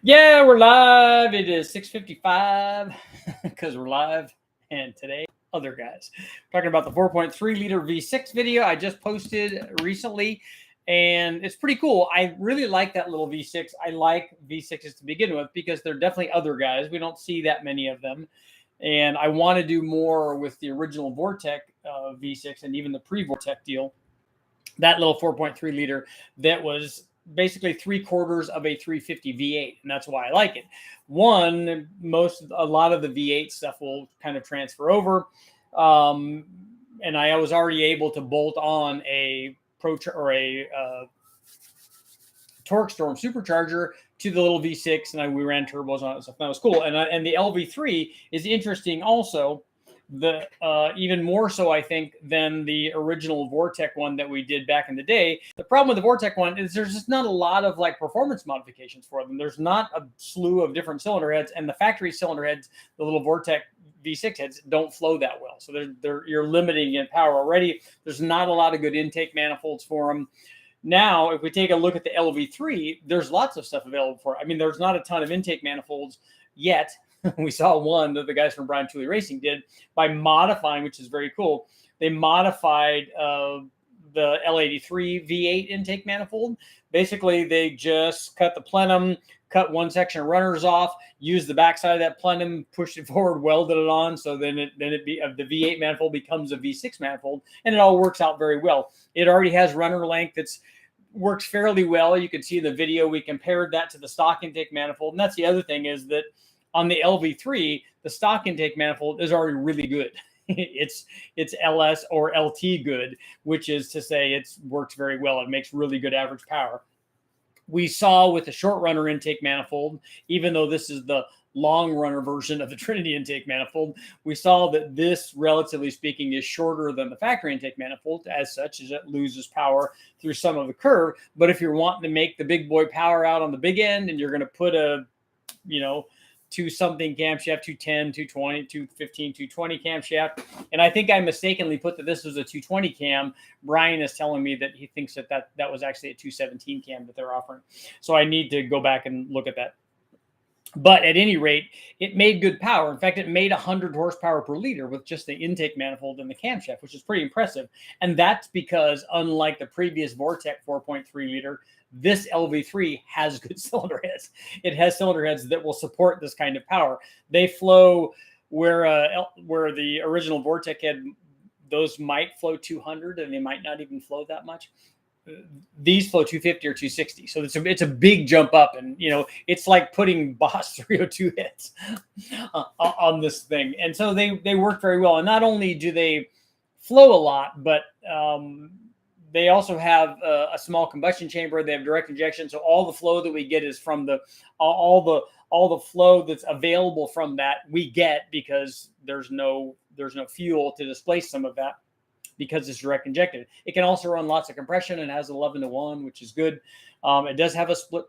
Yeah, we're live. It is 6:55 because we're live. And today, other guys talking about the 4.3 liter V6 video I just posted recently. And it's pretty cool. I really like that little V6. I like V6s to begin with because they're definitely other guys. We don't see that many of them. And I want to do more with the original Vortec V6 and even the pre-Vortec deal. That little 4.3 liter that was basically 3/4 of a 350 V8, and that's why I like it. One, a lot of the V8 stuff will kind of transfer over, and I was already able to bolt on a Torque Storm supercharger to the little V6, and we ran turbos on it, so that was cool. And the LV3 is interesting also. Even more so, I think, than the original Vortec one that we did back in the day. The problem with the Vortec one is there's just not a lot of like performance modifications for them. There's not a slew of different cylinder heads, and the factory cylinder heads, the little Vortec V6 heads, don't flow that well. So you're limiting in power already. There's not a lot of good intake manifolds for them. Now, if we take a look at the LV3, there's lots of stuff available for it. I mean, there's not a ton of intake manifolds yet. We saw one that the guys from Brian Tooley Racing did by modifying, which is very cool. They modified the L83 V8 intake manifold. Basically, they just cut the plenum, cut one section of runners off, used the backside of that plenum, pushed it forward, welded it on, so then the V8 manifold becomes a V6 manifold, and it all works out very well. It already has runner length that's works fairly well. You can see in the video we compared that to the stock intake manifold, and that's the other thing is that on the LV3, the stock intake manifold is already really good. It's LS or LT good, which is to say it works very well. It makes really good average power. We saw with the short runner intake manifold, even though this is the long runner version of the Trinity intake manifold, we saw that this, relatively speaking, is shorter than the factory intake manifold. As such, as it loses power through some of the curve. But if you're wanting to make the big boy power out on the big end, and you're going to put a, 2-something camshaft, 210, 220, 215, 220 camshaft. And I think I mistakenly put that this was a 220 cam. Brian is telling me that he thinks that was actually a 217 cam that they're offering. So I need to go back and look at that. But at any rate, it made good power. In fact, it made 100 horsepower per liter with just the intake manifold and the camshaft, which is pretty impressive. And that's because, unlike the previous Vortec 4.3 liter, this LV3 has good cylinder heads. It has cylinder heads that will support this kind of power. They flow where the original Vortec had, those might flow 200, and they might not even flow that much. These flow 250 or 260. So it's a big jump up, and it's like putting Boss 302 heads on this thing. And so they work very well. And not only do they flow a lot, but they also have a small combustion chamber. They have direct injection, so all the flow that we get is from all the flow that's available from that we get because there's no fuel to displace some of that because it's direct injected. It can also run lots of compression and has 11-to-1, which is good. It does have a split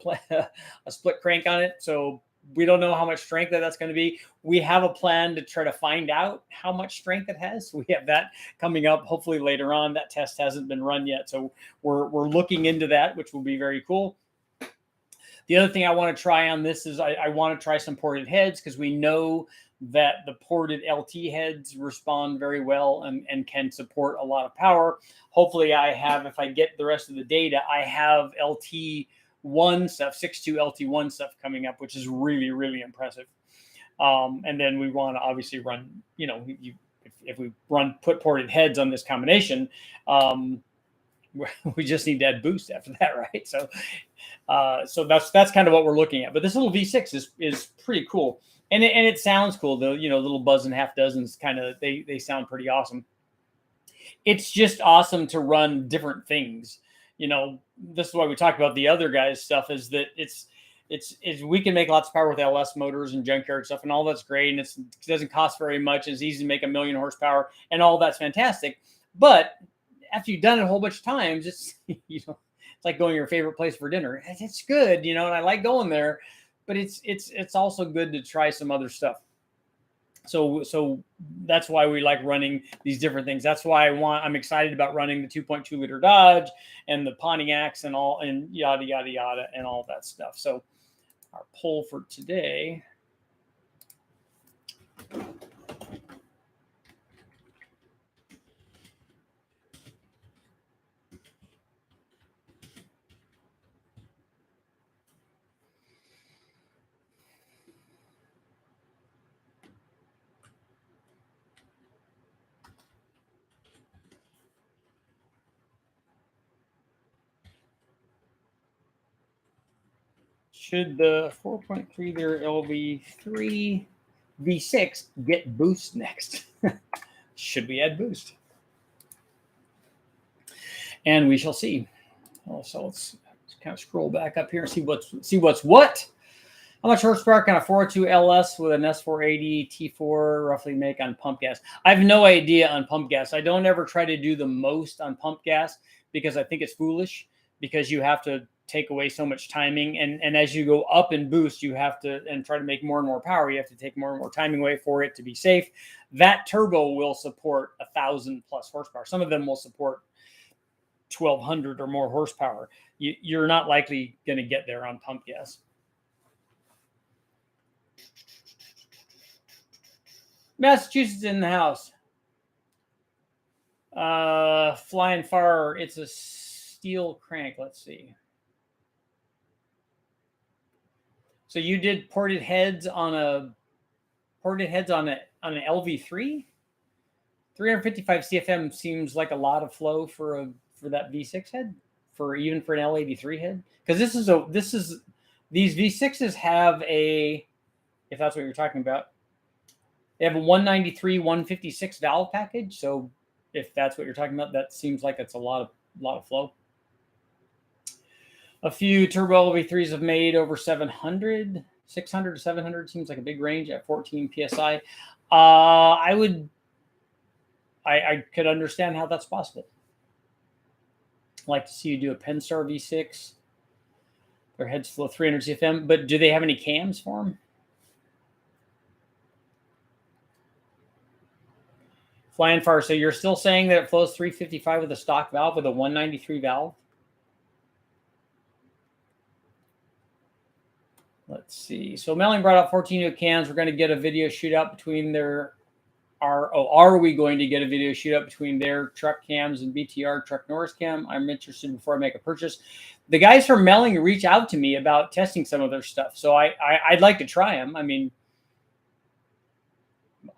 crank on it, so we don't know how much strength that's going to be. We have a plan to try to find out how much strength it has. We have that coming up hopefully later on. That test hasn't been run yet, so we're looking into that, which will be very cool. The other thing I want to try on this is I want to try some ported heads because we know that the ported LT heads respond very well and can support a lot of power. Hopefully if I get the rest of the data, I have LT1 stuff, 6.2 LT1 stuff coming up, which is really, really impressive. And then we want to obviously run, if we put ported heads on this combination, we just need to add boost after that, right? So that's kind of what we're looking at. But this little V6 is pretty cool. And it sounds cool, though. Little buzz and half dozens kind of, they sound pretty awesome. It's just awesome to run different things. This is why we talk about the other guys' stuff, is that it's we can make lots of power with LS motors and junkyard stuff, and all that's great. And it doesn't cost very much. It's easy to make 1 million horsepower, and all that's fantastic. But after you've done it a whole bunch of times, it's it's like going to your favorite place for dinner. It's good, and I like going there. But it's also good to try some other stuff. So that's why we like running these different things. That's why I'm excited about running the 2.2 liter Dodge and the Pontiacs and yada, yada, yada, and all that stuff. So our poll for today. Should the 4.3 liter LV3 V6 get boost next? Should we add boost? And we shall see. So let's kind of scroll back up here and see what's what. How much horsepower can a 402 LS with an S480 T4 roughly make on pump gas? I have no idea on pump gas. I don't ever try to do the most on pump gas because I think it's foolish, because you have to take away so much timing. And as you go up in boost, you have to, and try to make more and more power, you have to take more and more timing away for it to be safe. That turbo will support 1,000 plus horsepower. Some of them will support 1,200 or more horsepower. You're not likely going to get there on pump gas. Massachusetts in the house. Flying far. It's a steel crank. Let's see. So you did ported heads on an LV3. 355 CFM seems like a lot of flow for that V6 head, even for an L83 head, because these V6s have a, if that's what you're talking about, they have a 193 156 valve package. So if that's what you're talking about, that seems like it's a lot of flow. A few turbo LV3s have made over 700, 600 to 700 seems like a big range at 14 psi. I could understand how that's possible. I'd like to see you do a Penstar V6. Their heads flow 300 CFM, but do they have any cams for them? Flying far. So you're still saying that it flows 355 with a stock valve with a 193 valve? Let's see. So Melling brought up 14 new cams. We're going to get a video shootout between are we going to get a video shootout between their truck cams and BTR truck Norris cam? I'm interested before I make a purchase. The guys from Melling reach out to me about testing some of their stuff. So I'd like to try them. I mean,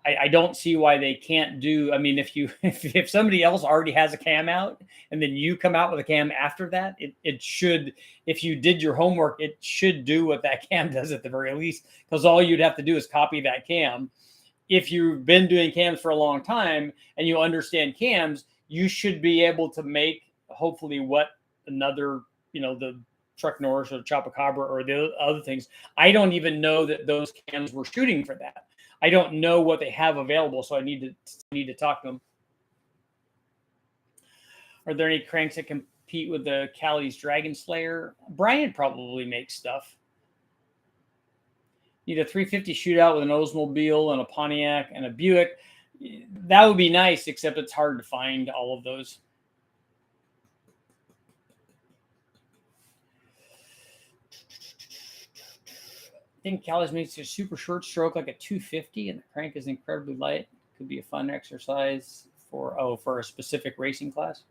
I don't see why they can't do. I mean, if somebody else already has a cam out and then you come out with a cam after that, it should, if you did your homework, it should do what that cam does at the very least, because all you'd have to do is copy that cam. If you've been doing cams for a long time and you understand cams, you should be able to make hopefully what another, the truck Norris or the Chupacabra or the other things. I don't even know that those cams were shooting for that. I don't know what they have available, so I need to talk to them. Are there any cranks that compete with the Cali's Dragon Slayer? Brian probably makes stuff. Need a 350 shootout with an Oldsmobile and a Pontiac and a Buick. That would be nice, except it's hard to find all of those. I think Cali's makes a super short stroke like a 250, and the crank is incredibly light. Could be a fun exercise for a specific racing class.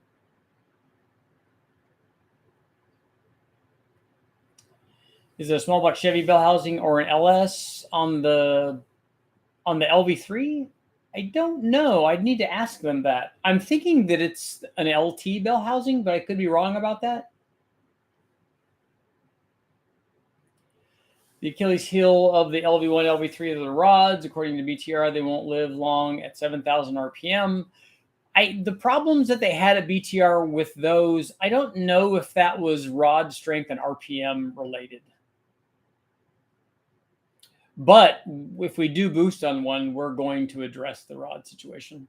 Is it a small block Chevy bell housing or an LS on the LV3? I don't know. I'd need to ask them that. I'm thinking that it's an LT bell housing, but I could be wrong about that. The Achilles heel of the LV1, LV3 are the rods. According to BTR, they won't live long at 7,000 RPM. The problems that they had at BTR with those, I don't know if that was rod strength and RPM related. But if we do boost on one, we're going to address the rod situation.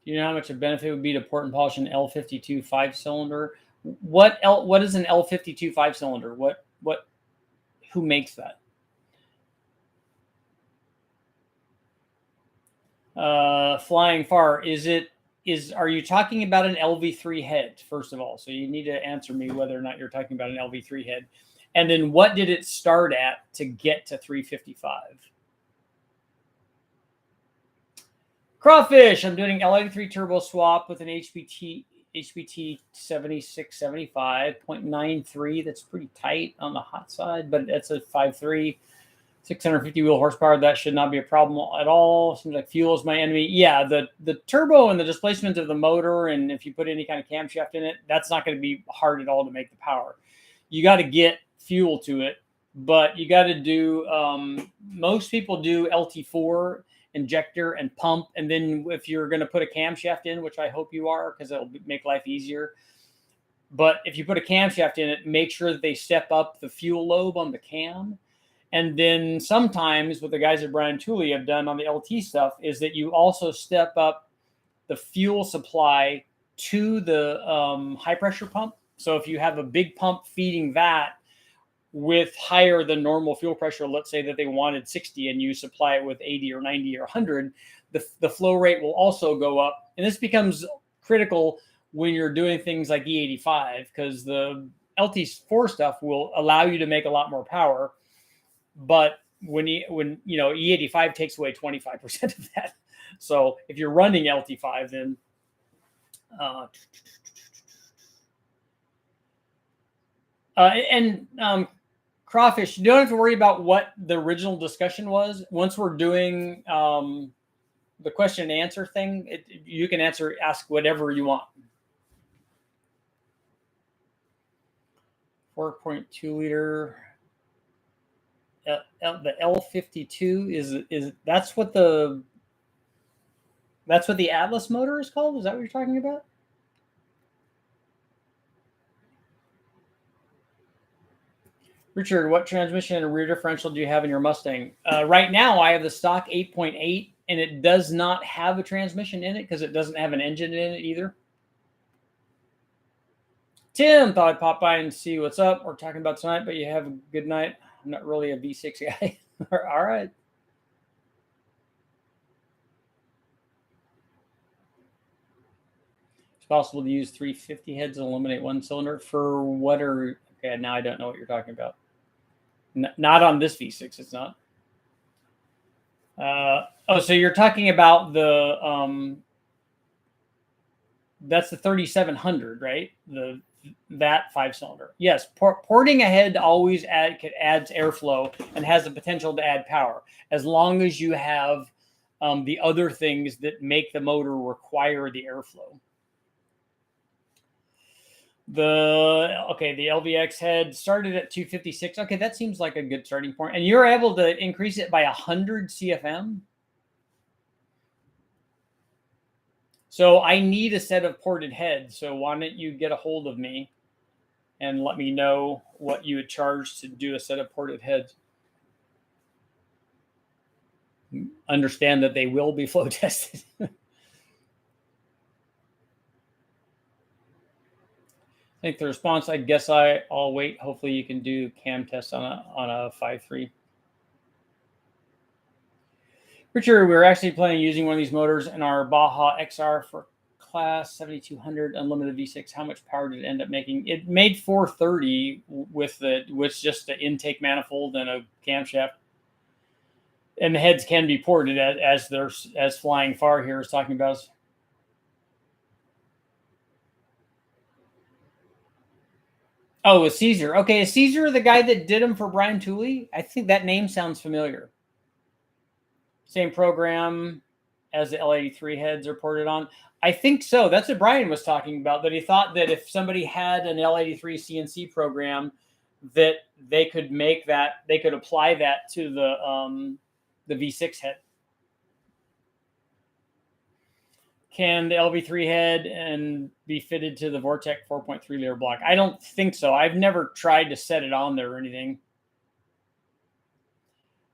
Do you know how much a benefit would be to port and polish an L52 5-cylinder? What is an L52 5-cylinder? Who makes that? Flying far, is it are you talking about an LV3 head, first of all? So you need to answer me whether or not you're talking about an LV3 head. And then what did it start at to get to 355? Crawfish, I'm doing LV3 turbo swap with an HPT 7675 0.93. That's pretty tight on the hot side, but that's a 5.3. 650 wheel horsepower. That should not be a problem at all. Seems like fuel is my enemy. Yeah, the turbo and the displacement of the motor, and if you put any kind of camshaft in it, that's not going to be hard at all to make the power. You got to get fuel to it, but you got to do, most people do LT4 injector and pump. And then if you're going to put a camshaft in, which I hope you are, because it'll make life easier. But if you put a camshaft in it, make sure that they step up the fuel lobe on the cam. And then sometimes what the guys at Brian Tooley have done on the LT stuff is that you also step up the fuel supply to the high pressure pump. So if you have a big pump feeding that with higher than normal fuel pressure, let's say that they wanted 60 and you supply it with 80 or 90 or 100, the flow rate will also go up. And this becomes critical when you're doing things like E85, because the LT4 stuff will allow you to make a lot more power. But when E85 takes away 25% of that. So if you're running LT5, then Crawfish, you don't have to worry about what the original discussion was. Once we're doing the question and answer thing, you can ask whatever you want. 4.2 liter. The L52 is that's what the Atlas motor is called? Is that what you're talking about? Richard, what transmission and rear differential do you have in your Mustang? Right now, I have the stock 8.8, and it does not have a transmission in it because it doesn't have an engine in it either. Tim, thought I'd pop by and see what's up. We're talking about tonight, but you have a good night. I'm not really a V6 guy. All right. It's possible to use 350 heads and eliminate one cylinder for what are... Okay, now I don't know what you're talking about. Not on this V6, it's not. So you're talking about the... that's the 3700, right? That 5-cylinder. Yes, porting ahead always adds airflow and has the potential to add power, as long as you have the other things that make the motor require the airflow. The LVX head started at 256. Okay, that seems like a good starting point. And you're able to increase it by 100 CFM. So I need a set of ported heads. So why don't you get a hold of me and let me know what you would charge to do a set of ported heads. Understand that they will be flow tested. I think the response, I guess I'll wait. Hopefully you can do cam tests on a 5.3. Richard, we're actually planning on using one of these motors in our Baja XR for class 7200 unlimited V6. How much power did it end up making? It made 430 with just the intake manifold and a camshaft. And the heads can be ported as Flying Far here is talking about. Oh, is Caesar. Okay, is Caesar the guy that did them for Brian Tooley? I think that name sounds familiar. Same program as the L83 heads are ported on. I think so. That's what Brian was talking about, that he thought that if somebody had an L83 CNC program, that they could make that, they could apply that to the V6 head. Can the LV3 head and be fitted to the Vortec 4.3 liter block? I don't think so. I've never tried to set it on there or anything.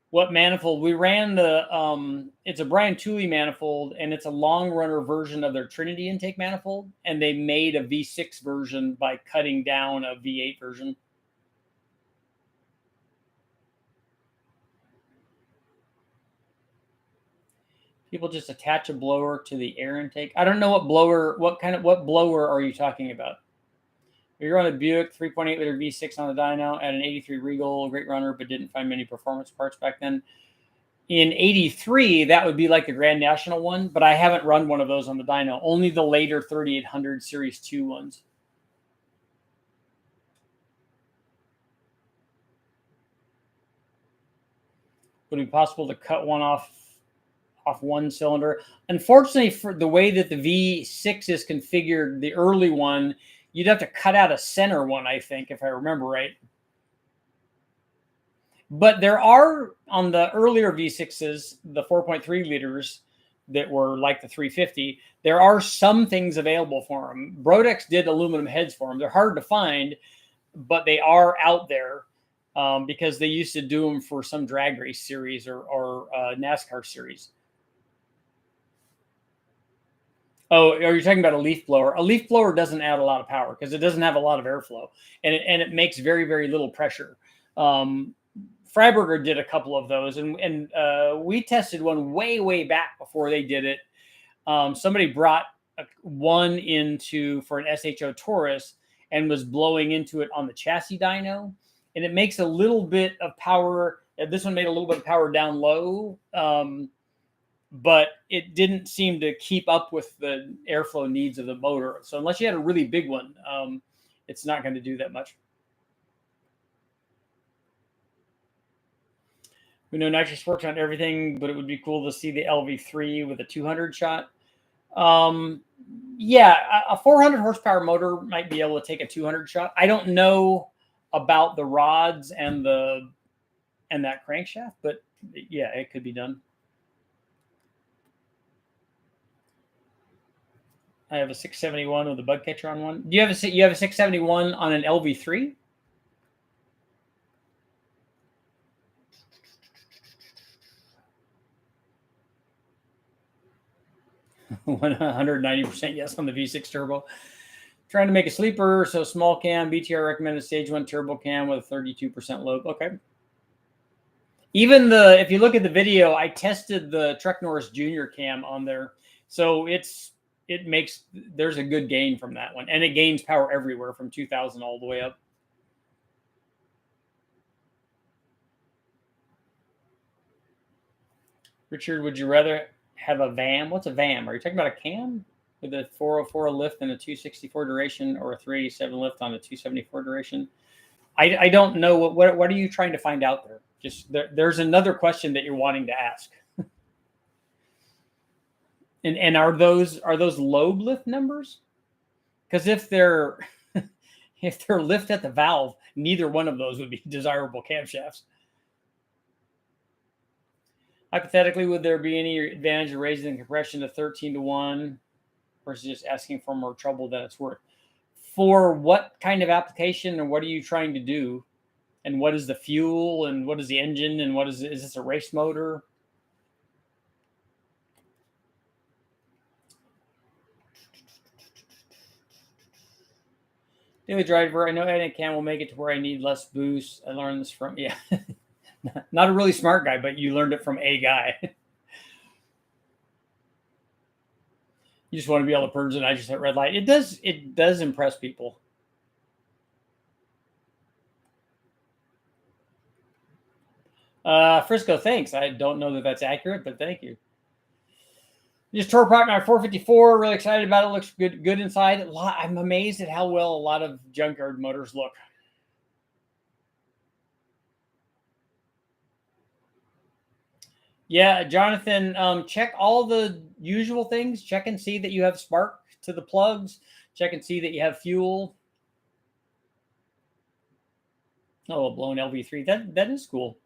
What manifold? We ran the, it's a Brian Tooley manifold, and it's a long runner version of their Trinity intake manifold. And they made a V6 version by cutting down a V8 version. People just attach a blower to the air intake. I don't know what blower, what blower are you talking about? You're on a Buick 3.8 liter V6 on the dyno at an 83 Regal, great runner, but didn't find many performance parts back then. In 83, that would be like the Grand National one, but I haven't run one of those on the dyno, only the later 3800 Series 2 ones. Would it be possible to cut one off one cylinder? Unfortunately, for the way that the V6 is configured, the early one, you'd have to cut out a center one, I think, if I remember right. But there are, on the earlier V6s, the 4.3 liters that were like the 350, there are some things available for them. Brodex did aluminum heads for them. They're hard to find, but they are out there. Because they used to do them for some drag race series or NASCAR series. Oh, are you talking about a leaf blower? A leaf blower doesn't add a lot of power because it doesn't have a lot of airflow, and it makes very, very little pressure. Freiberger did a couple of those, and we tested one way back before they did it. Somebody brought one for an SHO Taurus and was blowing into it on the chassis dyno. And it makes a little bit of power. This one made a little bit of power down low, but it didn't seem to keep up with the airflow needs of the motor. So unless you had a really big one, it's not going to do that much. We know nitrous works on everything, but it would be cool to see the LV3 with a 200 shot. Yeah, a 400 horsepower motor might be able to take a 200 shot. I don't know about the rods and that crankshaft, but yeah, it could be done. I have a 671 with a bug catcher on one. Do you have a 671 on an LV3? $190% yes on the V6 turbo. Trying to make a sleeper, so small cam, BTR recommended stage 1 turbo cam with a 32% load. Okay. Even if you look at the video, I tested the Truck Norris Junior cam on there. So there's a good gain from that one. And it gains power everywhere from 2000 all the way up. Richard, would you rather have a VAM? What's a VAM? Are you talking about a cam with a 404 lift and a 264 duration, or a 387 lift on a 274 duration? I don't know. What are you trying to find out there? Just there's another question that you're wanting to ask. and are those lobe lift numbers? Because if they're lift at the valve, neither one of those would be desirable camshafts. Hypothetically, would there be any advantage of raising the compression to 13-to-1 versus just asking for more trouble than it's worth? For what kind of application, and what are you trying to do? And what is the fuel, and what is the engine, and is this a race motor? Daily driver, I know adding a cam will make it to where I need less boost. I learned this from, yeah. Not a really smart guy, but you learned it from a guy. You just want to be able to purge the nitrous at red light. It does impress people. Frisco, thanks. I don't know that that's accurate, but thank you. Just tore apart my 454. Really excited about it. Looks good inside. I'm amazed at how well a lot of junkyard motors look. Yeah, Jonathan, check all the usual things. Check and see that you have spark to the plugs. Check and see that you have fuel. Oh, a blown LV3. That is cool.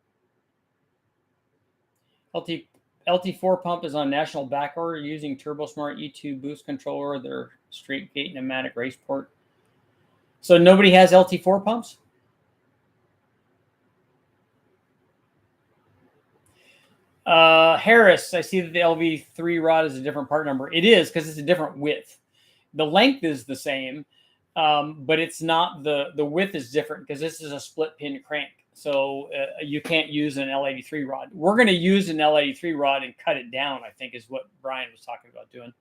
LT4 pump is on national back order using TurboSmart E2 boost controller, their straight gate pneumatic race port. So nobody has LT4 pumps? Harris, I see that the LV3 rod is a different part number. It is, because it's a different width. The length is the same, but it's not the width is different because this is a split pin crank. So you can't use an L83 rod. We're going to use an L83 rod and cut it down, I think, is what Brian was talking about doing.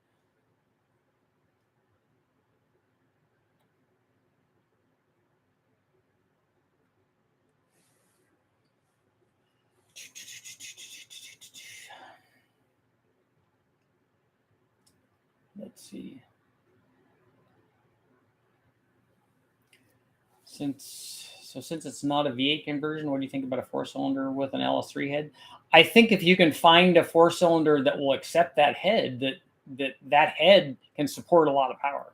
Let's see. Since it's not a V8 conversion, what do you think about a 4-cylinder with an LS3 head? I think if you can find a 4-cylinder that will accept that head, that head can support a lot of power.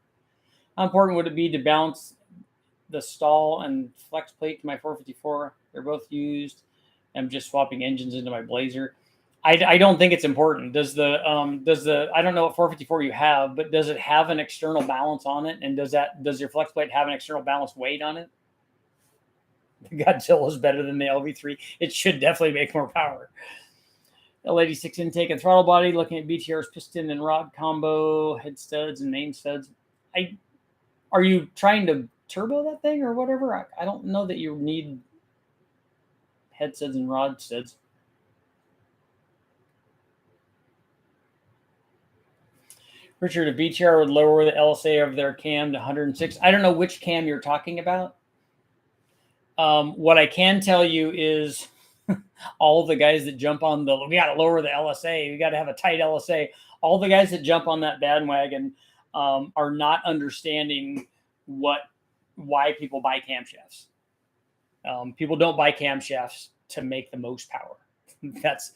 How important would it be to balance the stall and flex plate to my 454? They're both used. I'm just swapping engines into my Blazer. I don't think it's important. Does the I don't know what 454 you have, but does it have an external balance on it? And does your flex plate have an external balance weight on it? The Godzilla is better than the LV3. It should definitely make more power. L86 intake and throttle body. Looking at BTR's piston and rod combo, head studs and main studs. Are you trying to turbo that thing or whatever? I don't know that you need head studs and rod studs. Richard, a BTR would lower the LSA of their cam to 106. I don't know which cam you're talking about. What I can tell you is all the guys that jump on we got to lower the LSA. We got to have a tight LSA. All the guys that jump on that bandwagon are not understanding why people buy camshafts. People don't buy camshafts to make the most power. That's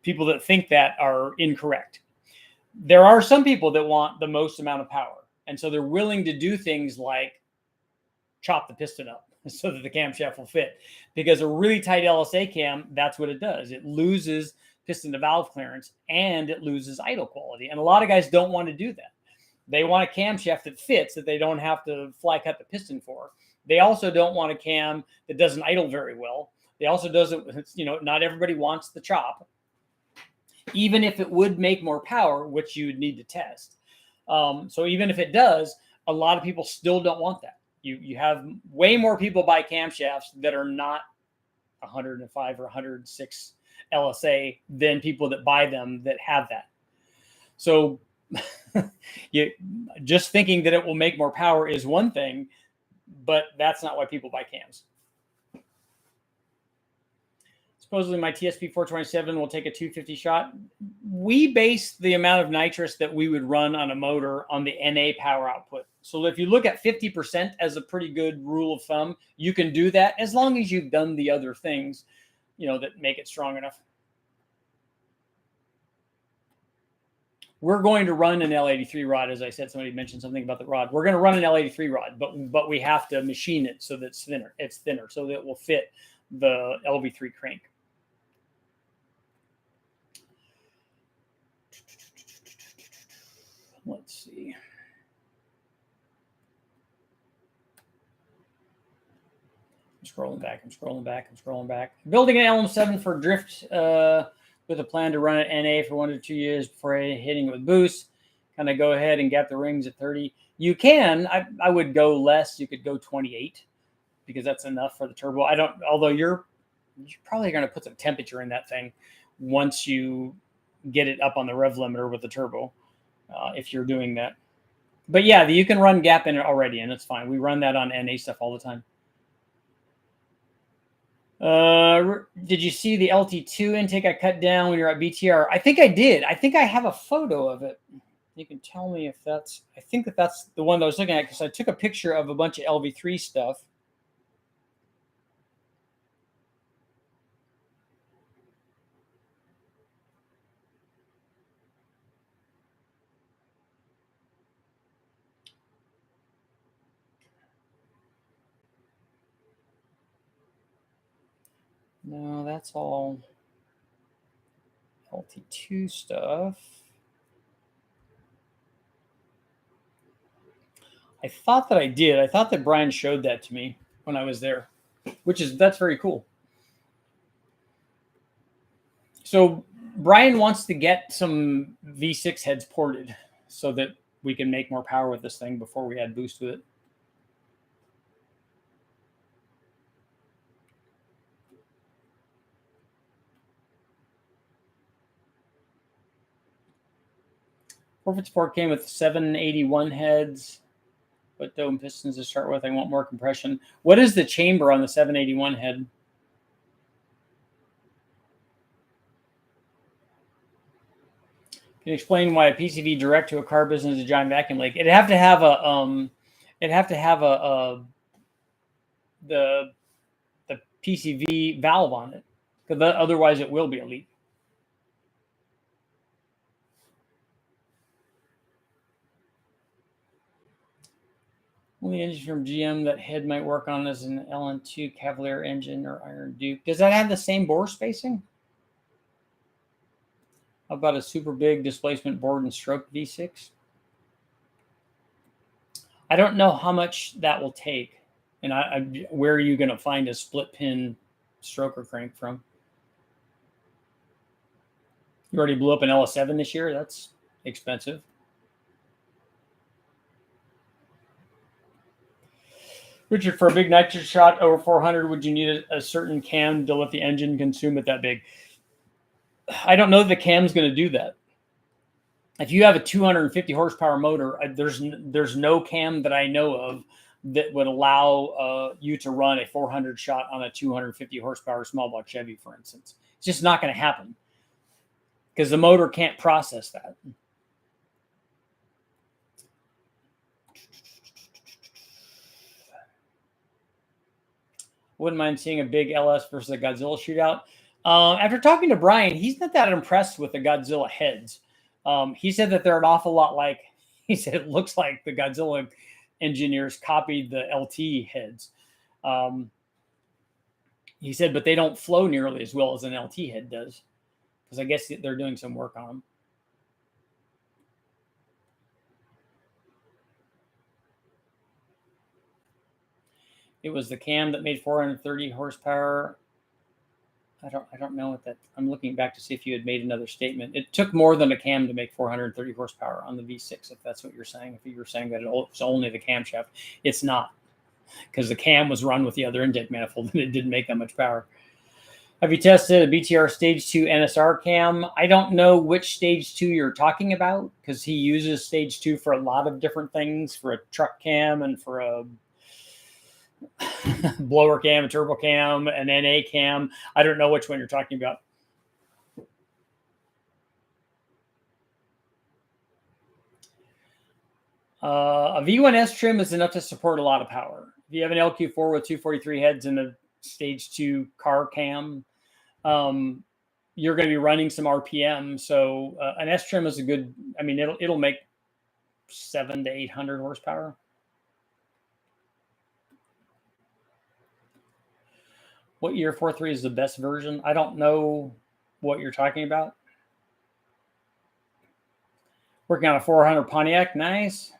people that think that are incorrect. There are some people that want the most amount of power. And so they're willing to do things like chop the piston up so that the camshaft will fit. Because a really tight LSA cam, that's what it does. It loses piston to valve clearance and it loses idle quality. And a lot of guys don't want to do that. They want a camshaft that fits, that they don't have to fly cut the piston for. They also don't want a cam that doesn't idle very well. They also doesn't, not everybody wants the chop. Even if it would make more power, which you would need to test. So even if it does, a lot of people still don't want that. You have way more people buy camshafts that are not 105 or 106 LSA than people that buy them that have that. So just thinking that it will make more power is one thing, but that's not why people buy cams. Supposedly my TSP 427 will take a 250 shot. We base the amount of nitrous that we would run on a motor on the NA power output. So if you look at 50% as a pretty good rule of thumb, you can do that as long as you've done the other things, that make it strong enough. We're going to run an L83 rod. As I said, somebody mentioned something about the rod. We're going to run an L83 rod, but we have to machine it so that it's thinner so that it will fit the LV3 crank. Let's see. I'm scrolling back. Building an LM7 for drift with a plan to run at NA for 1 to 2 years before hitting it with boost. Kind of go ahead and gap the rings at 30. You can. I would go less. You could go 28 because that's enough for the turbo. Although you're probably going to put some temperature in that thing once you get it up on the rev limiter with the turbo. If you're doing that. But yeah, you can run gap in it already, and it's fine. We run that on NA stuff all the time. Did you see the LT2 intake I cut down when you're at BTR? I think I did. I think I have a photo of it. You can tell me if that's... I think that's the one that I was looking at because I took a picture of a bunch of LV3 stuff. No, that's all LT2 stuff. I thought that I did. I thought that Brian showed that to me when I was there, that's very cool. So Brian wants to get some V6 heads ported so that we can make more power with this thing before we add boost with it. 454 came with 781 heads, but dome pistons to start with. I want more compression. What is the chamber on the 781 head? Can you explain why a PCV direct to a car business is a giant vacuum leak? It'd have to have the PCV valve on it, because otherwise it will be a leak. Only engine from GM that head might work on is an LN2 Cavalier engine or Iron Duke. Does that have the same bore spacing? How about a super big displacement board and stroke V6? I don't know how much that will take. And where are you going to find a split pin stroker crank from? You already blew up an LS7 this year. That's expensive. Richard, for a big nitrous shot over 400, would you need a certain cam to let the engine consume it that big? I don't know if the cam's going to do that. If you have a 250 horsepower motor, there's no cam that I know of that would allow you to run a 400 shot on a 250 horsepower small block Chevy, for instance. It's just not going to happen because the motor can't process that. Wouldn't mind seeing a big LS versus a Godzilla shootout. After talking to Brian, he's not that impressed with the Godzilla heads. He said that they're an awful lot like, he said it looks like the Godzilla engineers copied the LT heads. He said, but they don't flow nearly as well as an LT head does, because I guess they're doing some work on them. It was the cam that made 430 horsepower. I don't know what that. I'm looking back to see if you had made another statement. It took more than a cam to make 430 horsepower on the V6, if that's what you're saying. If you were saying that it was only the camshaft, it's not, because the cam was run with the other intake manifold and it didn't make that much power. Have you tested a BTR Stage 2 NSR cam? I don't know which Stage 2 you're talking about, because he uses Stage 2 for a lot of different things, for a truck cam and for a blower cam, a turbo cam, an NA cam. I don't know which one you're talking about. A V1S trim is enough to support a lot of power. If you have an LQ4 with 243 heads and a Stage 2 car cam, you're going to be running some RPM. So an S trim is a good, I mean, it'll make 700 to 800 horsepower. What year 4.3 is the best version? I don't know what you're talking about. Working on a 400 Pontiac, nice.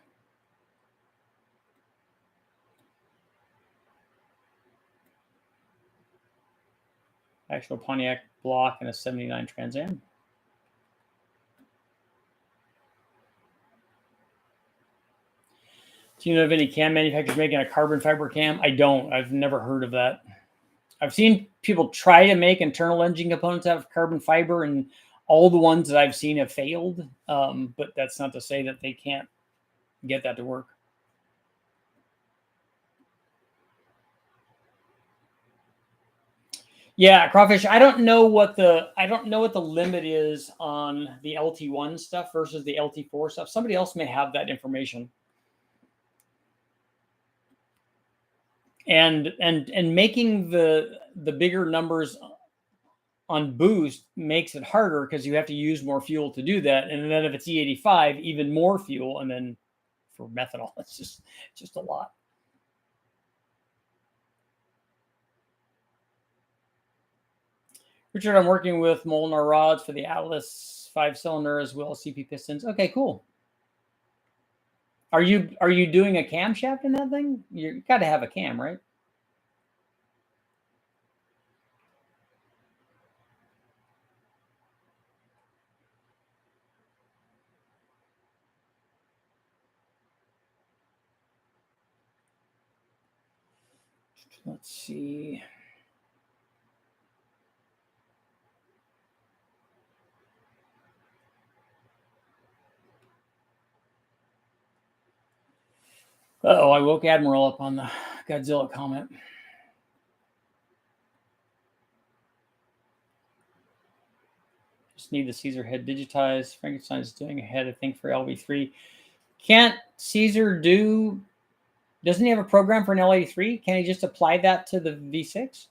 Actual Pontiac block and a 79 Trans Am. Do you know of any cam manufacturers making a carbon fiber cam? I don't. I've never heard of that. I've seen people try to make internal engine components out of carbon fiber, and all the ones that I've seen have failed. But that's not to say that they can't get that to work. Yeah, Crawfish. I don't know what the limit is on the LT1 stuff versus the LT4 stuff. Somebody else may have that information. And making the bigger numbers on boost makes it harder, because you have to use more fuel to do that. And then if it's E85, even more fuel. And then for methanol, it's just a lot. Richard, I'm working with Molnar rods for the Atlas 5-cylinder as well as CP pistons. Okay, cool. Are you doing a camshaft in that thing? You got to have a cam, right? Let's see. Oh, I woke Admiral up on the Godzilla comment. Just need the Caesar head digitized. Frankenstein's doing a head, I think, for LV3. Can't Caesar do... Doesn't he have a program for an LV3? Can he just apply that to the V6?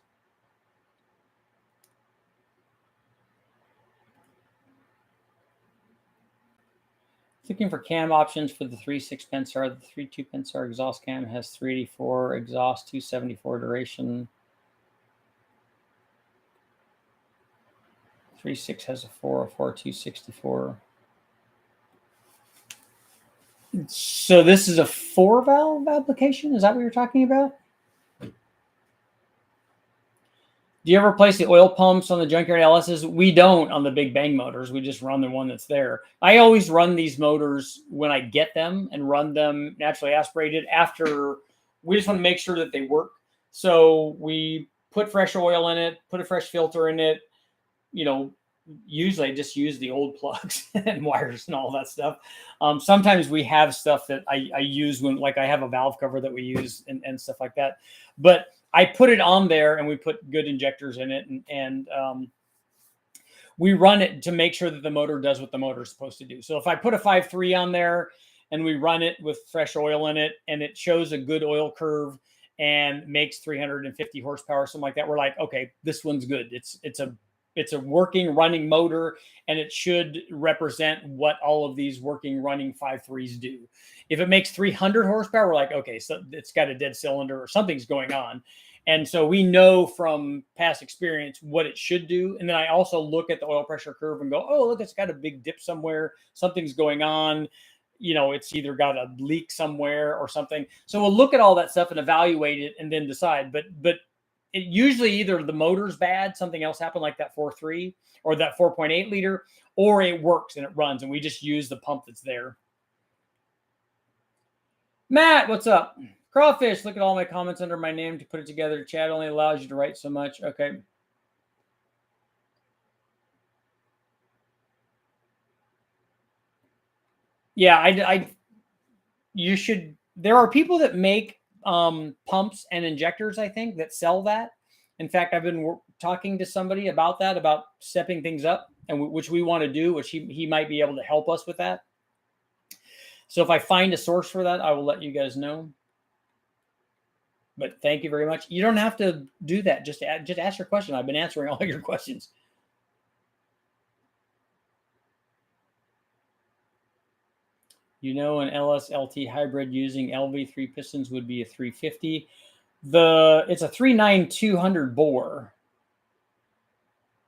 Looking for cam options for the 3.6 Pensar. The 3.2 Pensar exhaust cam has 384 exhaust, 274 duration. 3.6 has a 404, 264. So this is a 4-valve application? Is that what you're talking about? Do you ever place the oil pumps on the junkyard LSs? We don't on the big bang motors. We just run the one that's there. I always run these motors when I get them and run them naturally aspirated after. We just want to make sure that they work. So we put fresh oil in it, put a fresh filter in it. You know, usually I just use the old plugs and wires and all that stuff. Sometimes we have stuff that I use when, like, I have a valve cover that we use and stuff like that. But I put it on there and we put good injectors in it, and we run it to make sure that the motor does what the motor is supposed to do. So if I put a 5.3 on there and we run it with fresh oil in it and it shows a good oil curve and makes 350 horsepower, something like that, we're like, okay, this one's good. It's a working, running motor, and it should represent what all of these working, running 5.3s do. If it makes 300 horsepower, we're like, okay, so it's got a dead cylinder or something's going on. And so we know from past experience what it should do. And then I also look at the oil pressure curve and go, oh, look, it's got a big dip somewhere. Something's going on. You know, it's either got a leak somewhere or something. So we'll look at all that stuff and evaluate it and then decide. But it usually either the motor's bad, something else happened like that 4.3 or that 4.8 liter, or it works and it runs and we just use the pump that's there. Matt, what's up? Crawfish, look at all my comments under my name to put it together. Chat only allows you to write so much. Okay. Yeah, you should. There are people that make pumps and injectors, I think, that sell that. In fact, I've been talking to somebody about that, about stepping things up, and which we want to do, which he might be able to help us with that. So if I find a source for that, I will let you guys know. But thank you very much. You don't have to do that. Just ask your question. I've been answering all your questions. You know, an LS-LT hybrid using LV3 pistons would be a 350. It's a 39200 bore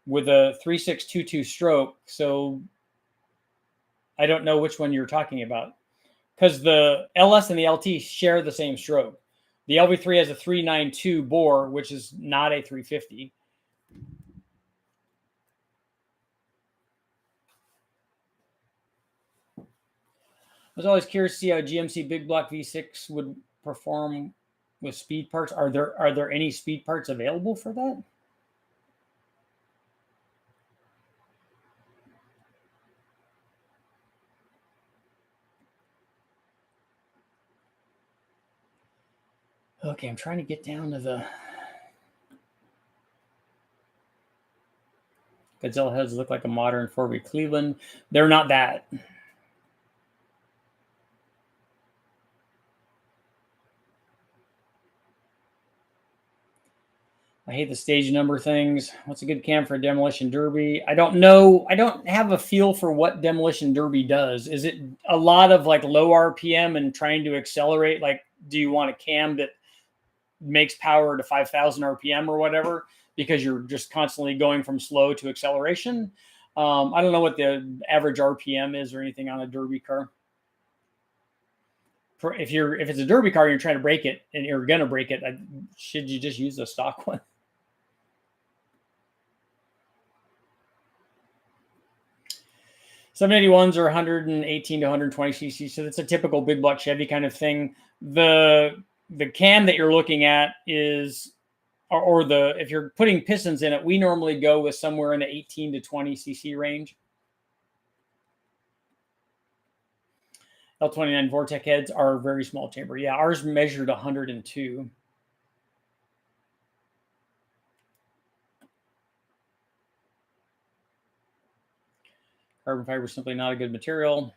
with a 3622 stroke. So I don't know which one you're talking about, because the LS and the LT share the same stroke. The LV3 has a 392 bore, which is not a 350. I was always curious to see how GMC Big Block V6 would perform with speed parts. Are there any speed parts available for that? Okay, I'm trying to get down to the Godzilla heads look like a modern 4V Cleveland. They're not that. I hate the stage number things. What's a good cam for a demolition derby? I don't know. I don't have a feel for what demolition derby does. Is it a lot of like low RPM and trying to accelerate? Like, do you want a cam that makes power to 5,000 RPM or whatever, because you're just constantly going from slow to acceleration? I don't know what the average RPM is or anything on a derby car. If it's a derby car and you're trying to break it and you're going to break it, should you just use a stock one? 781s are 118 to 120 cc, so that's a typical big block Chevy kind of thing. The cam that you're looking at is, if you're putting pistons in it, we normally go with somewhere in the 18 to 20 cc range. L29 Vortec heads are very small chamber. Yeah, ours measured 102. Carbon fiber is simply not a good material.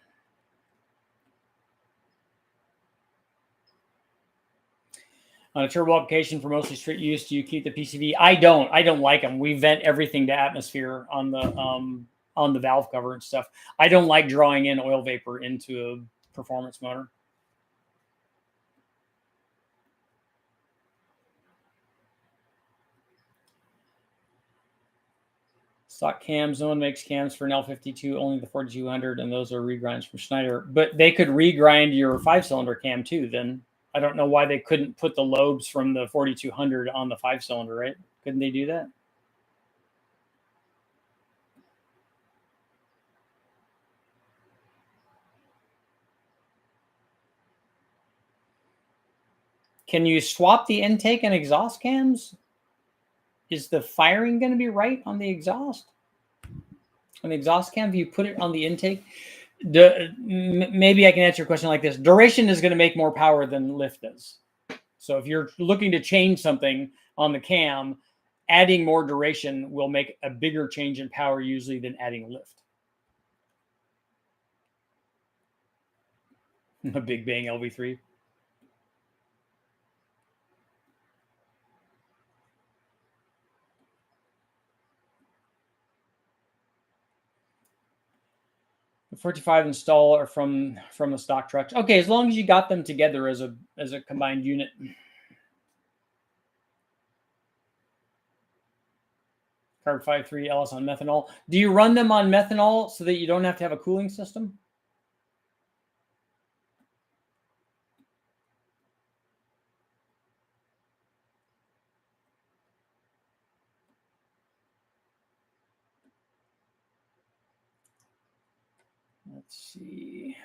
On a turbo application for mostly street use, do you keep the PCV? I don't. I don't like them. We vent everything to atmosphere on the valve cover and stuff. I don't like drawing in oil vapor into a performance motor. Stock cams. No one makes cams for an L52, only the 4200, and those are regrinds from Schneider. But they could regrind your 5-cylinder cam too. Then I don't know why they couldn't put the lobes from the 4200 on the 5-cylinder, right? Couldn't they do that? Can you swap the intake and exhaust cams? Is the firing going to be right on the exhaust? On the exhaust cam, if you put it on the intake, maybe I can answer your question like this. Duration is going to make more power than lift does. So if you're looking to change something on the cam, adding more duration will make a bigger change in power usually than adding lift. A Big Bang LV3. The 45 install are from the stock trucks. Okay, as long as you got them together as a combined unit. Carb 5.3 LS on methanol. Do you run them on methanol so that you don't have to have a cooling system? Let's see.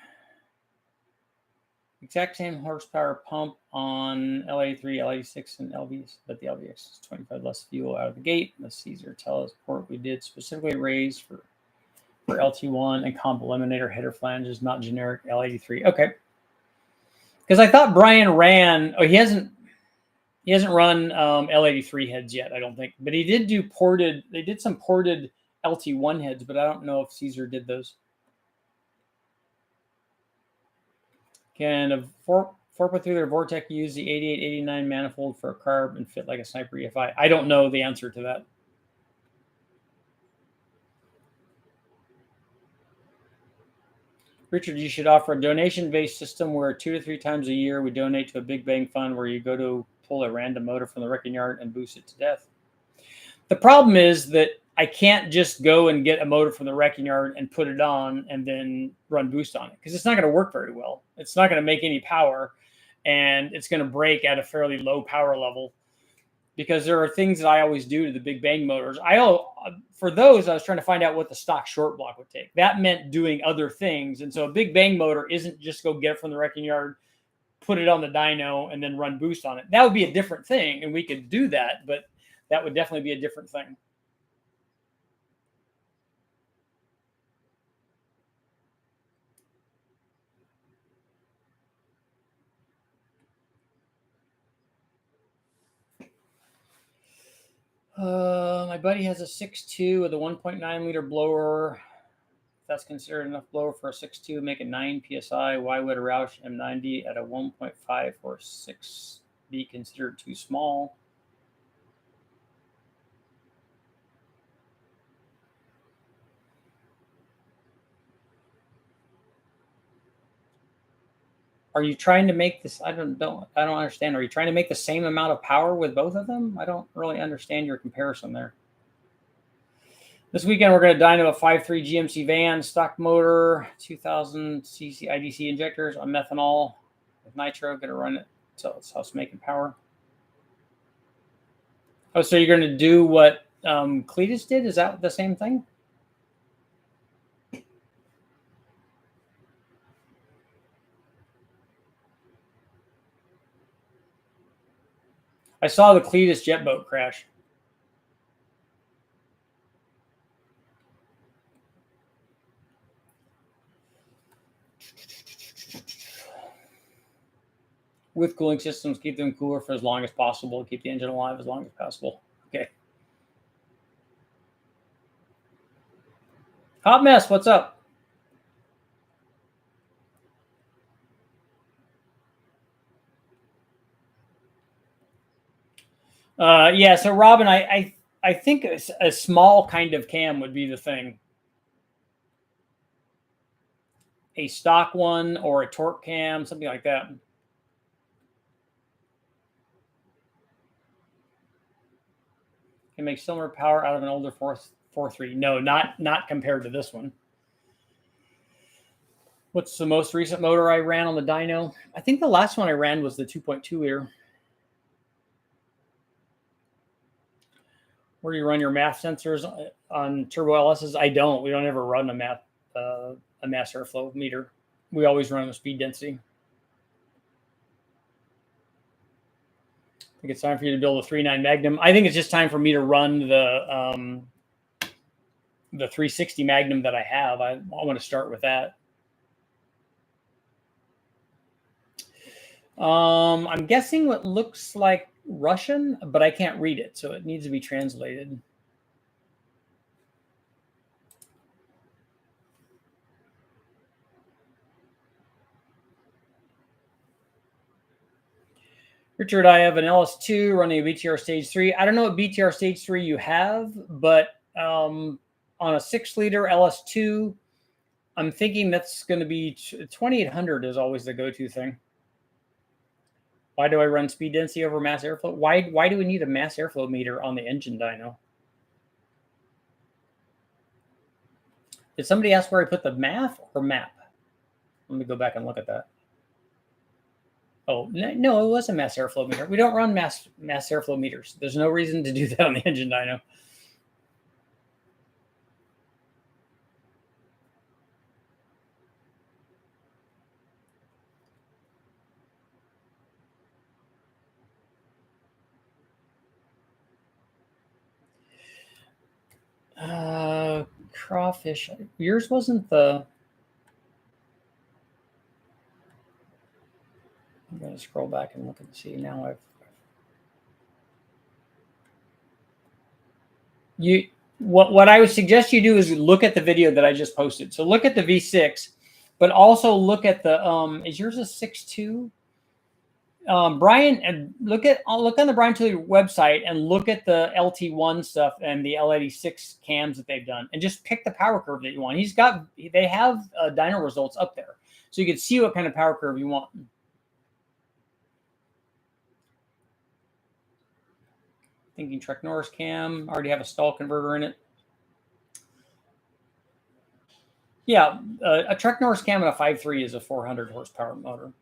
Exact same horsepower pump on LA3, LA6, and LVs, but the LVX is 25 less fuel out of the gate. The Caesar teleport we did specifically raise for LT1 and comp eliminator header flanges, not generic L83. Okay. Because I thought Brian ran, he hasn't run L83 heads yet, I don't think, but he did do ported, they did some ported LT1 heads, but I don't know if Caesar did those. Can a 4.3-liter Vortec use the 8889 manifold for a carb and fit like a Sniper EFI? I don't know the answer to that. Richard, you should offer a donation-based system where 2 to 3 times a year we donate to a Big Bang fund where you go to pull a random motor from the wrecking yard and boost it to death. The problem is that I can't just go and get a motor from the wrecking yard and put it on and then run boost on it because it's not going to work very well. It's not going to make any power, and it's going to break at a fairly low power level because there are things that I always do to the Big Bang motors. For those, I was trying to find out what the stock short block would take. That meant doing other things. And so a Big Bang motor isn't just go get it from the wrecking yard, put it on the dyno, and then run boost on it. That would be a different thing, and we could do that, but that would definitely be a different thing. My buddy has a 6.2 with a 1.9 liter blower. If that's considered enough blower for a 6.2, make it 9 psi. Why would a Roush M90 at a 1.5 or 6 be considered too small? Are you trying to make this? I don't understand. Are you trying to make the same amount of power with both of them? I don't really understand your comparison there. This weekend, we're going to dyno a 5.3 GMC van, stock motor, 2000 cc IDC injectors on methanol with nitro. Going to run it until it's house making power. Oh, so you're going to do what Cletus did? Is that the same thing? I saw the Cletus jet boat crash. with cooling systems, keep them cooler for as long as possible, keep the engine alive as long as possible. Okay. Hot Mess, what's up? Yeah, so Robin, I think a small kind of cam would be the thing. A stock one or a torque cam, something like that. Can make similar power out of an older 4.3. No, not compared to this one. What's the most recent motor I ran on the dyno? I think the last one I ran was the 2.2 liter. Where do you run your mass sensors on turbo LSs? I don't. We don't ever run a mass airflow meter. We always run the speed density. I think it's time for you to build a 3.9 Magnum. I think it's just time for me to run the 360 Magnum that I have. I want to start with that. I'm guessing what looks like Russian, but I can't read it, so it needs to be translated. Richard, I have an LS2 running a BTR Stage 3. I don't know what BTR Stage 3 you have, but on a 6-liter LS2, I'm thinking that's going to be 2800 is always the go-to thing. Why do I run speed density over mass airflow? Why do we need a mass airflow meter on the engine dyno? Did somebody ask where I put the math or map? Let me go back and look at that. Oh, no, it was a mass airflow meter. We don't run mass airflow meters. There's no reason to do that on the engine dyno. Crawfish. Yours wasn't the... I'm going to scroll back and look and see. Now what I would suggest you do is look at the video that I just posted. So look at the V6, but also look at the is yours a 6.2? Brian, and look on the Brian Tilley website and look at the LT1 stuff and the L86 cams that they've done, and just pick the power curve that you want. They have dyno results up there, so you can see what kind of power curve you want. Thinking Trek Norris cam, already have a stall converter in it. Yeah, a Trek Norris cam and a 5.3 is a 400 horsepower motor.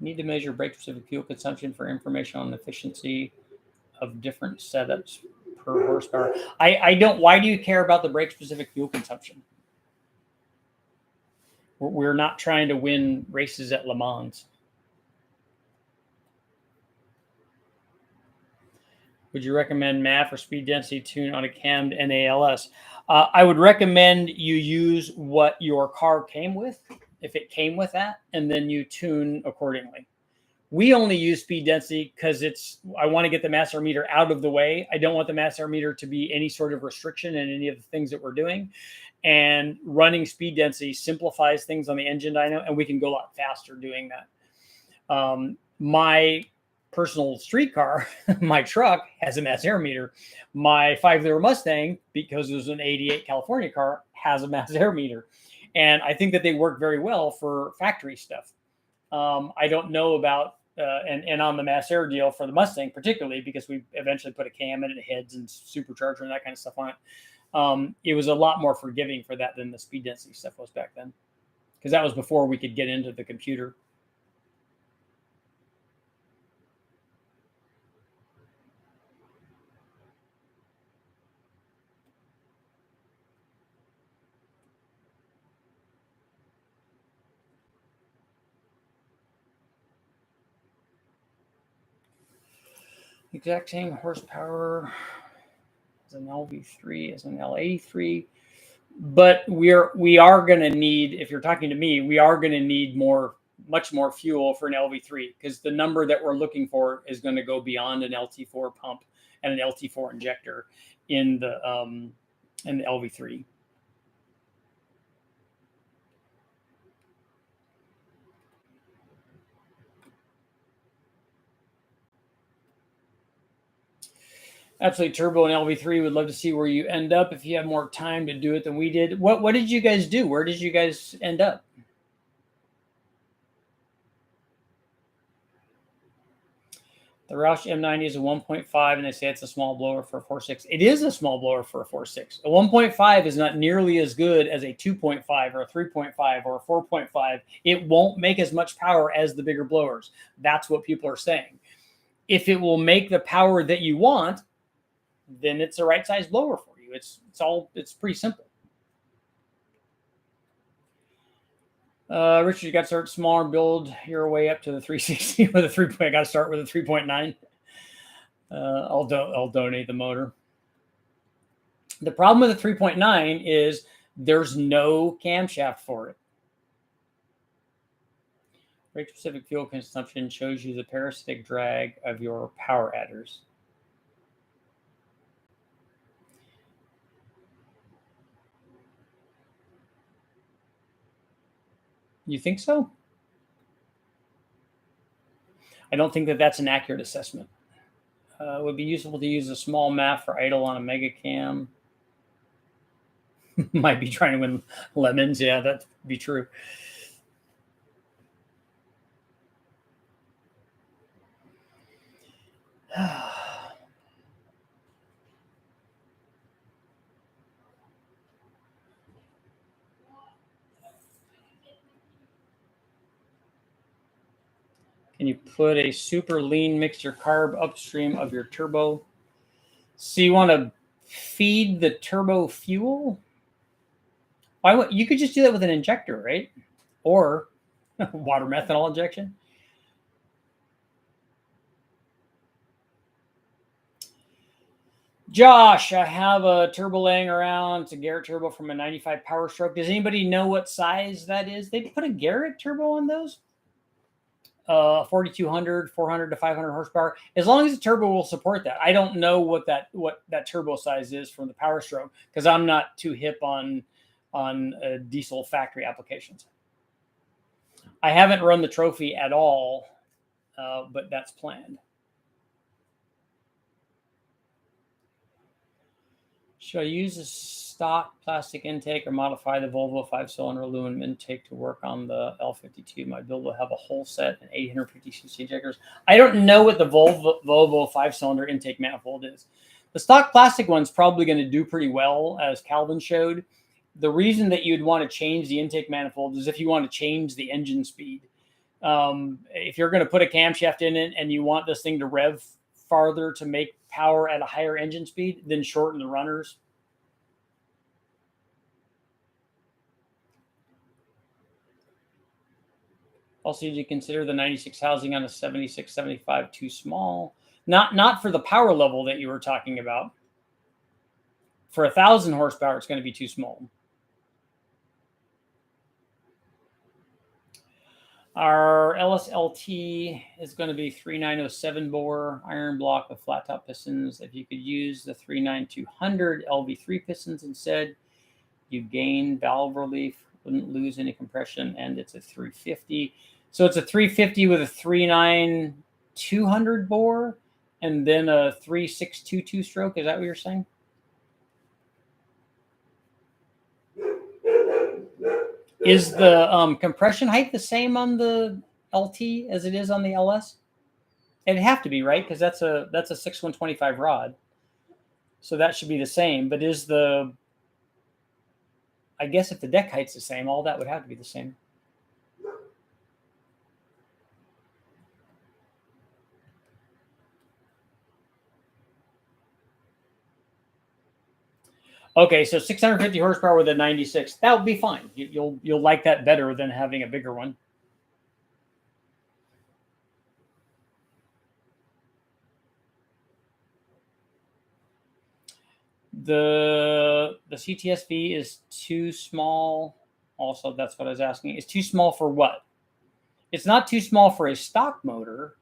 Need to measure brake-specific fuel consumption for information on the efficiency of different setups per horsepower. I don't. Why do you care about the brake-specific fuel consumption? We're not trying to win races at Le Mans. Would you recommend MAF or speed density tune on a cammed NALS? I would recommend you use what your car came with, if it came with that, and then you tune accordingly. We only use speed density because I want to get the mass air meter out of the way. I don't want the mass air meter to be any sort of restriction in any of the things that we're doing. And running speed density simplifies things on the engine dyno, and we can go a lot faster doing that. My personal street car, my truck, has a mass air meter. My 5-liter Mustang, because it was an 88 California car, has a mass air meter. And I think that they work very well for factory stuff. I don't know about, and on the mass air deal for the Mustang particularly, because we eventually put a cam in it, heads and supercharger and that kind of stuff on it. It was a lot more forgiving for that than the speed density stuff was back then, because that was before we could get into the computer. Exact same horsepower as an LV3 as an L83. But we are going to need, if you're talking to me, we are going to need much more fuel for an LV3, because the number that we're looking for is going to go beyond an LT4 pump and an LT4 injector in the LV3. Absolutely, turbo and LV3. Would love to see where you end up if you have more time to do it than we did. What did you guys do? Where did you guys end up? The Roush M90 is a 1.5, and they say it's a small blower for a 4.6. It is a small blower for a 4.6. A 1.5 is not nearly as good as a 2.5 or a 3.5 or a 4.5. It won't make as much power as the bigger blowers. That's what people are saying. If it will make the power that you want, then it's the right size blower for you. It's pretty simple. Richard, you got to start smaller, build your way up to the 360 with a 3. I got to start with a 3.9. I'll donate the motor. The problem with the 3.9 is there's no camshaft for it. Rate specific fuel consumption shows you the parasitic drag of your power adders. You think so? I don't think that that's an accurate assessment. It would be useful to use a small MAF for idle on a mega cam. Might be trying to win lemons. Yeah, that'd be true. Can you put a super lean mixture carb upstream of your turbo? So you want to feed the turbo fuel? You could just do that with an injector, right? Or water methanol injection. Josh, I have a turbo laying around. It's a Garrett turbo from a 95 Power Stroke. Does anybody know what size that is? They put a Garrett turbo on those? 4,200, 400 to 500 horsepower. As long as the turbo will support that. I don't know what that turbo size is from the Power Stroke, because I'm not too hip on diesel factory applications. I haven't run the Trophy at all, but that's planned. Should I use a stock plastic intake or modify the Volvo 5-cylinder aluminum intake to work on the L52? My build will have a whole set and 850cc injectors. I don't know what the Volvo 5-cylinder intake manifold is. The stock plastic one's probably going to do pretty well, as Calvin showed. The reason that you'd want to change the intake manifold is if you want to change the engine speed. If you're going to put a camshaft in it and you want this thing to rev farther to make power at a higher engine speed, then shorten the runners. Also, did you consider the 96 housing on a 76, 75 too small? Not for the power level that you were talking about. For 1,000 horsepower, it's going to be too small. Our LSLT is going to be 3907 bore, iron block with flat top pistons. If you could use the 39200 LV3 pistons instead, you gain valve relief, wouldn't lose any compression, and it's a 350. So it's a 350 with a 39200 bore and then a 3622 stroke. Is that what you're saying? Is the compression height the same on the LT as it is on the LS? It'd have to be, right? Because that's a 6125 rod. So that should be the same. But I guess if the deck height's the same, all that would have to be the same. Okay, so 650 horsepower with a 96. That would be fine. You'll like that better than having a bigger one. The CTSV is too small. Also, that's what I was asking. It's too small for what? It's not too small for a stock motor.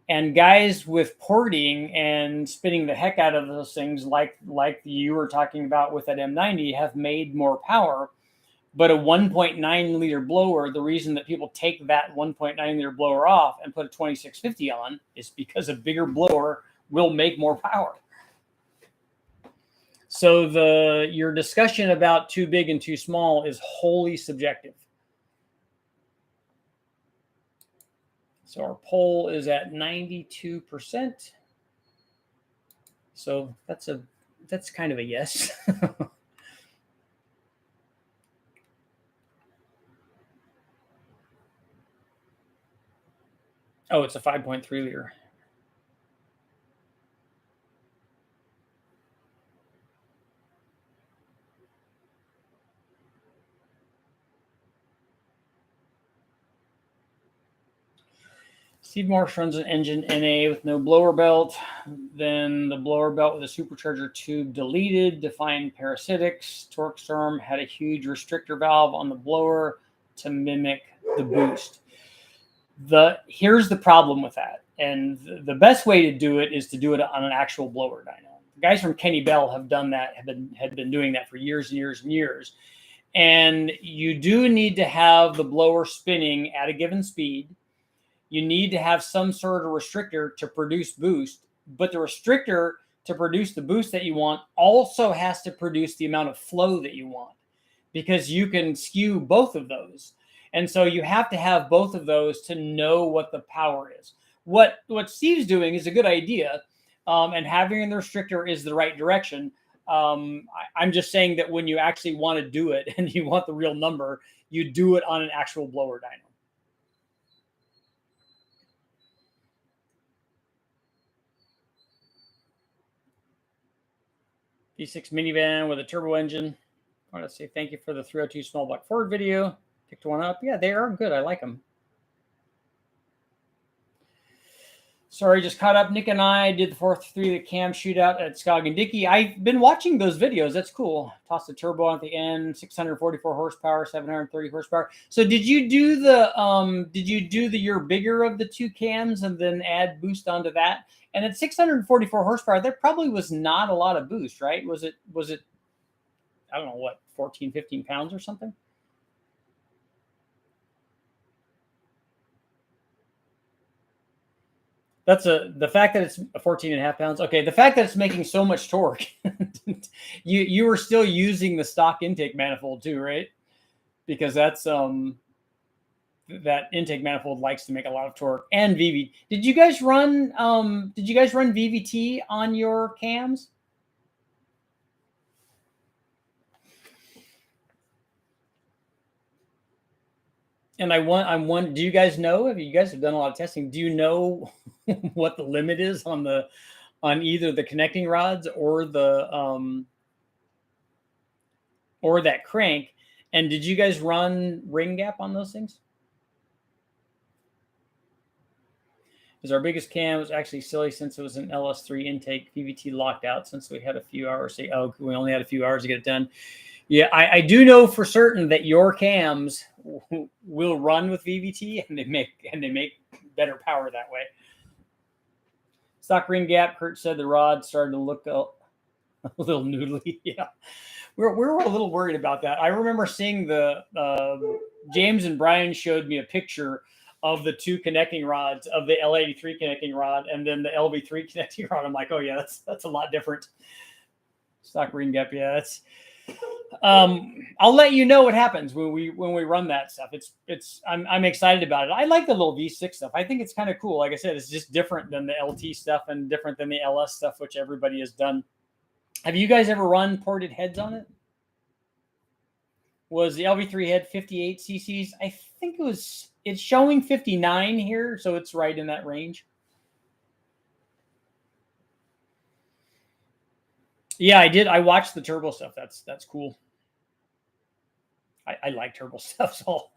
And guys with porting and spinning the heck out of those things, like you were talking about with that M90, have made more power. But a 1.9 liter blower, the reason that people take that 1.9 liter blower off and put a 2650 on is because a bigger blower will make more power. So your discussion about too big and too small is wholly subjective. So our poll is at 92%. So that's kind of a yes. Oh, it's a 5.3 liter. Steve Marsh runs an engine NA with no blower belt. Then the blower belt with a supercharger tube deleted, defined parasitics. Torque Storm had a huge restrictor valve on the blower to mimic the boost. Here's the problem with that. And the best way to do it is to do it on an actual blower dyno. The guys from Kenny Bell have done that, had been doing that for years and years and years. And you do need to have the blower spinning at a given speed. You need to have some sort of restrictor to produce boost, but the restrictor to produce the boost that you want also has to produce the amount of flow that you want, because you can skew both of those. And so you have to have both of those to know what the power is. What Steve's doing is a good idea, and having the restrictor is the right direction. I'm just saying that when you actually want to do it and you want the real number, you do it on an actual blower dyno. V6 minivan with a turbo engine. I want to say thank you for the 302 small block Ford video. Picked one up. Yeah, they are good. I like them. Sorry, just caught up. Nick and I did the 4-3 the cam shootout at Skog and Dickey. I've been watching those videos. That's cool. Tossed the turbo on at the end, 644 horsepower, 730 horsepower. So did you do the you're bigger of the two cams and then add boost onto that? And at 644 horsepower, there probably was not a lot of boost, right? Was it, I don't know, what, 14, 15 pounds or something? That's the fact that it's 14.5 pounds. Okay, the fact that it's making so much torque, you were still using the stock intake manifold too, right? Because that's that intake manifold likes to make a lot of torque. And VV. Did you guys run VVT on your cams? And I'm one. Do you guys know? If you guys have done a lot of testing, do you know what the limit is on either the connecting rods or or that crank? And did you guys run ring gap on those things? Because our biggest cam was actually silly since it was an LS3 intake, VVT locked out since we had a few hours. We only had a few hours to get it done. Yeah, I do know for certain that your cams will run with VVT, and they make better power that way. Stock ring gap. Kurt said the rod started to look a little noodly. Yeah, we were a little worried about that. I remember seeing the James and Brian showed me a picture of the two connecting rods, of the L83 connecting rod and then the LV3 connecting rod. I'm like, oh yeah, that's a lot different. Stock ring gap. Yeah, that's. I'll let you know what happens when we run that stuff. I'm excited about it. I like the little V6 stuff. I think it's kind of cool. Like I said, it's just different than the LT stuff and different than the LS stuff, which everybody has done. Have you guys ever run ported heads on it? Was the LV3 head 58 cc's? I think it's showing 59 here, so it's right in that range. Yeah, I did. I watched the turbo stuff. That's cool. I like turbo stuff. So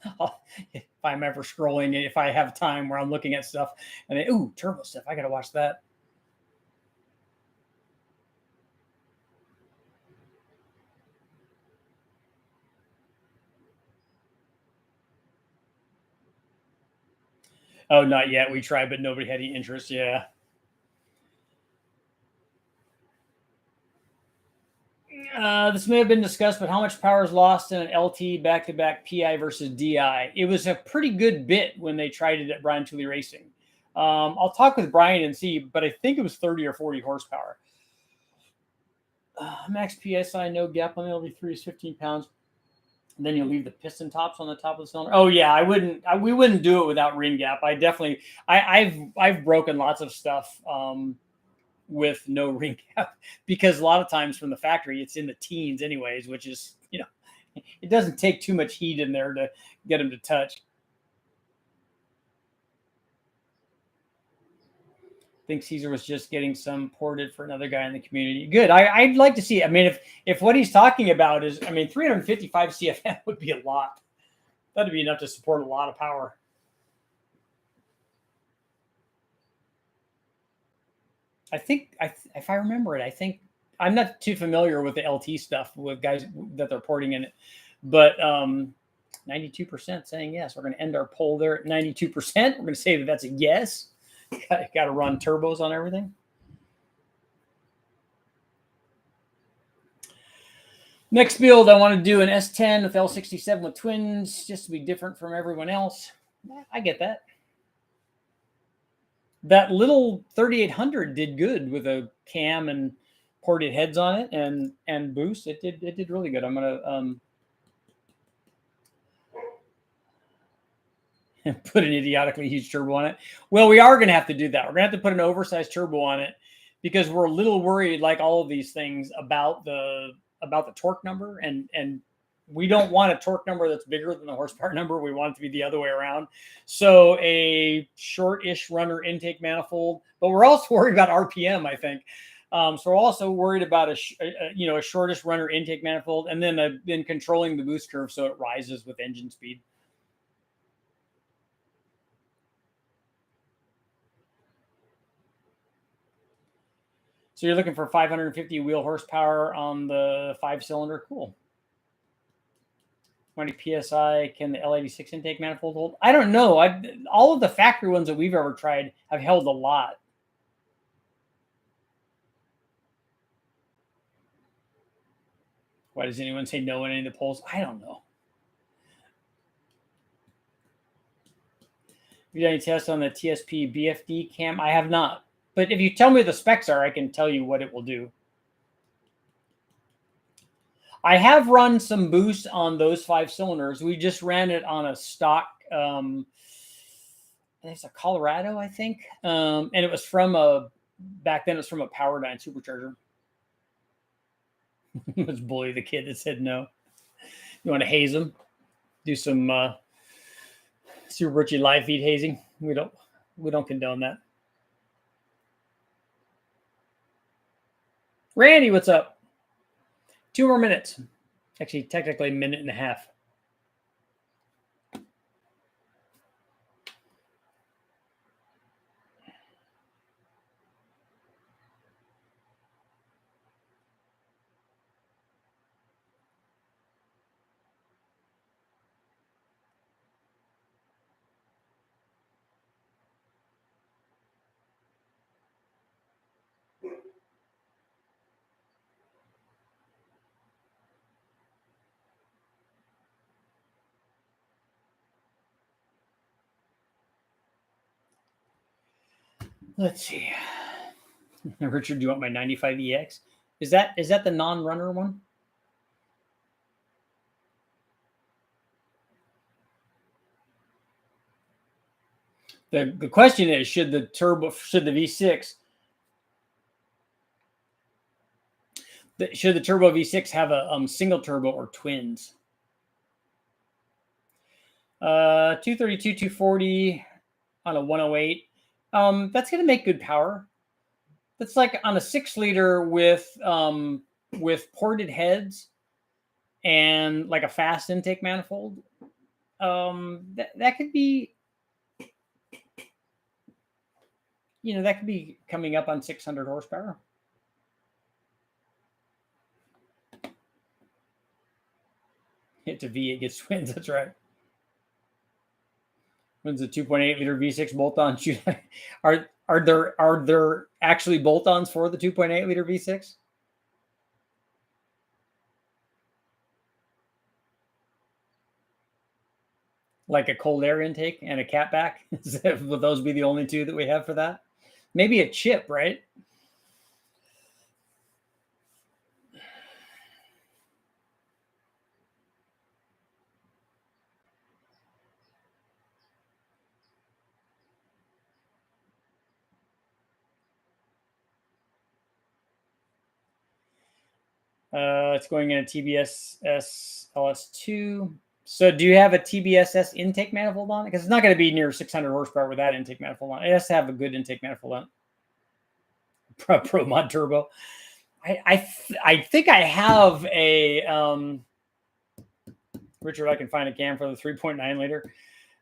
if I'm ever scrolling, if I have time where I'm looking at stuff and ooh, turbo stuff, I got to watch that. Oh, not yet. We tried, but nobody had any interest. Yeah. This may have been discussed, but how much power is lost in an LT back-to-back PI versus DI? It was a pretty good bit when they tried it at Brian Tooley Racing. I'll talk with Brian and see, but I think it was 30 or 40 horsepower. Max PSI, no gap on the LV3 is 15 pounds. And then you leave the piston tops on the top of the cylinder. Oh yeah, I wouldn't. We wouldn't do it without ring gap. I definitely. I've broken lots of stuff with no ring gap because a lot of times from the factory it's in the teens anyways, which is it doesn't take too much heat in there to get them to touch. I think Caesar was just getting some ported for another guy in the community. Good. I'd like to see it. I mean, if what he's talking about is, 355 CFM would be a lot. That'd be enough to support a lot of power. I think, if I remember it, I think I'm not too familiar with the LT stuff with guys that they're porting in it, but 92% saying yes. We're going to end our poll there at 92%. We're going to say that that's a yes. Got to run turbos on everything. Next build, I want to do an S10 with L67 with twins, just to be different from everyone else. I get that. That little 3800 did good with a cam and ported heads on it and boost. It did really good. I'm gonna put an idiotically huge turbo on it. Well, we are going to have to do that. We're going to have to put an oversized turbo on it because we're a little worried, like all of these things, about the torque number, and we don't want a torque number that's bigger than the horsepower number. We want it to be the other way around. So a short-ish runner intake manifold, but we're also worried about RPM, I think. So we're also worried about a shortish runner intake manifold, and then controlling the boost curve so it rises with engine speed. So you're looking for 550 wheel horsepower on the 5-cylinder. Cool. 20 PSI can the L86 intake manifold hold? I don't know. All of the factory ones that we've ever tried have held a lot. Why does anyone say no in any of the polls? I don't know. Have you done any tests on the TSP BFD cam? I have not. But if you tell me what the specs are, I can tell you what it will do. I have run some boost on those 5 cylinders. We just ran it on a stock, it's a Colorado, I think. And it was back then it was from a Powerdyne supercharger. Let's bully the kid that said no. You want to haze him? Do some Super Richie live feed hazing? We don't condone that. Randy, what's up? 2 more minutes. Actually, technically a minute and a half. Let's see. Richard, do you want my 95 EX? Is that the non-runner one? The question is, should the V6 should the turbo V6 have a single turbo or twins? 232, 240 on a 108. That's going to make good power. That's like on a 6-liter with ported heads and like a fast intake manifold. That could be, that could be coming up on 600 horsepower. Hit to V, it gets twins. That's right. When's the 2.8 liter V6 bolt-on? Are there actually bolt-ons for the 2.8 liter V6? Like a cold air intake and a catback? Will those be the only two that we have for that? Maybe a chip, right? It's going in a TBSS LS2. So do you have a TBSS intake manifold on it? Because it's not going to be near 600 horsepower with that intake manifold on it. It has to have a good intake manifold on it. Pro Mod Turbo. I think I have a Richard. I can find a cam for the 3.9 liter.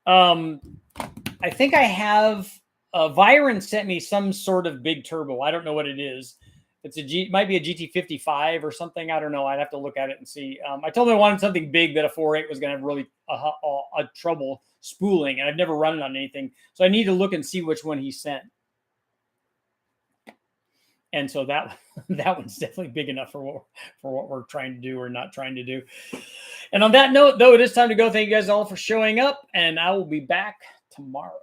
I think I have. Viren sent me some sort of big turbo. I don't know what it is. It's might be a GT55 or something. I don't know. I'd have to look at it and see. I told him I wanted something big that a 4.8 was going to have really a trouble spooling, and I've never run it on anything, so I need to look and see which one he sent. And so that one's definitely big enough for what we're trying to do or not trying to do. And on that note, though, it is time to go. Thank you guys all for showing up, and I will be back tomorrow.